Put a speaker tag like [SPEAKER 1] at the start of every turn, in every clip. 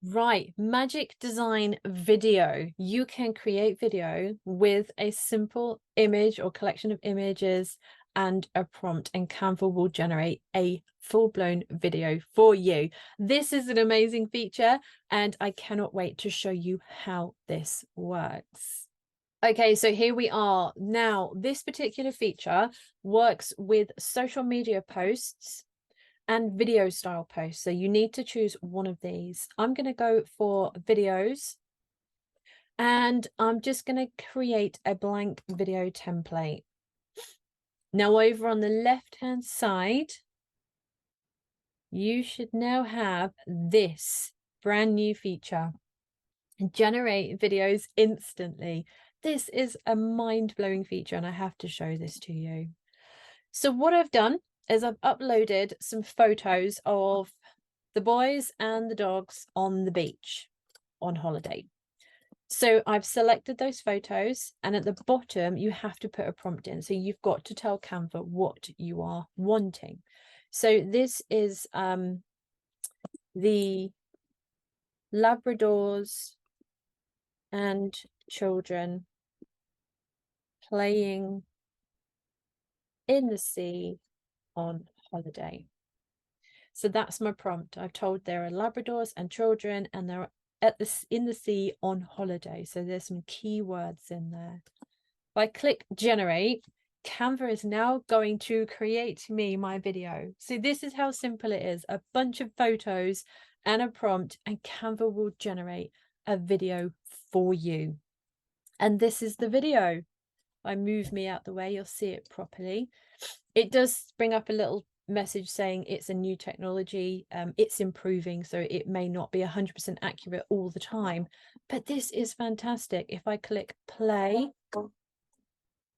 [SPEAKER 1] Right, magic design video. You can create video with a simple image or collection of images and a prompt, and Canva will generate a full-blown video for you. This is an amazing feature, and I cannot wait to show you how this works. Okay, so here we are. Now, this particular feature works with social media posts and video style posts. So you need to choose one of these. I'm going to go for videos, and I'm just going to create a blank video template. Now over on the left hand side, you should now have this brand new feature: generate videos instantly. This is a mind-blowing feature, and I have to show this to you. So what I've done is I've uploaded some photos of the boys and the dogs on the beach on holiday. So I've selected those photos, and at the bottom you have to put a prompt in. So you've got to tell Canva what you are wanting. So this is the Labradors and children playing in the sea on holiday. So that's my prompt. I've told there are Labradors and children, and they're in the sea on holiday. So there's some keywords in there. If I click generate, Canva is now going to create me my video. So this is how simple it is: a bunch of photos and a prompt, and Canva will generate a video for you. And this is the video. If I move me out the way, you'll see it properly. It does bring up a little message saying it's a new technology, it's improving, so it may not be 100% accurate all the time, but this is fantastic. If I click play,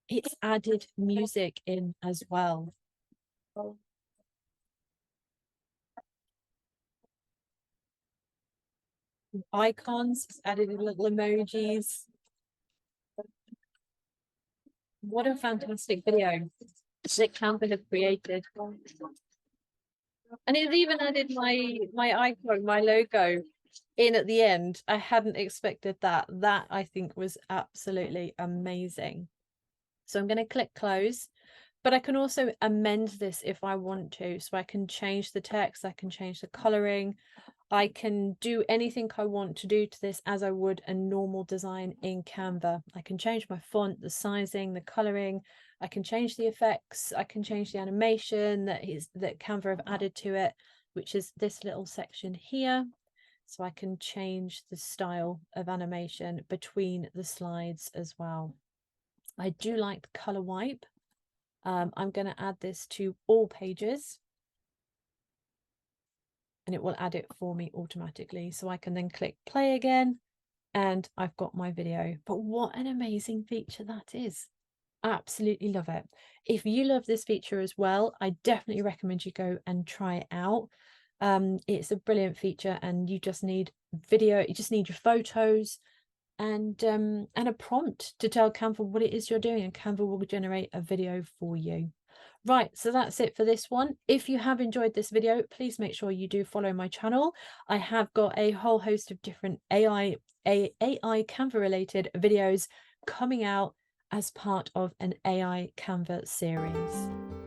[SPEAKER 1] it's added music in as well. Icons, it's added in little emojis. What a fantastic video that Canva have created. And it's even added my icon, my logo in at the end. I hadn't expected that. That I think was absolutely amazing. So I'm going to click close, but I can also amend this if I want to. So I can change the text, I can change the coloring, I can do anything I want to do to this as I would a normal design in Canva. I can change my font, the sizing, the coloring, I can change the effects, I can change the animation that Canva have added to it, which is this little section here. So I can change the style of animation between the slides as well. I do like the color wipe. I'm going to add this to all pages, and it will add it for me automatically. So I can then click play again, and I've got my video. But what an amazing feature that is. Absolutely love it. If you love this feature as well, I definitely recommend you go and try it out. It's a brilliant feature, and you just need video, you just need your photos and a prompt to tell Canva what it is you're doing, and Canva will generate a video for you. Right, so that's it for this one. If you have enjoyed this video, please make sure you do follow my channel. I have got a whole host of different AI Canva related videos coming out as part of an AI Canva series.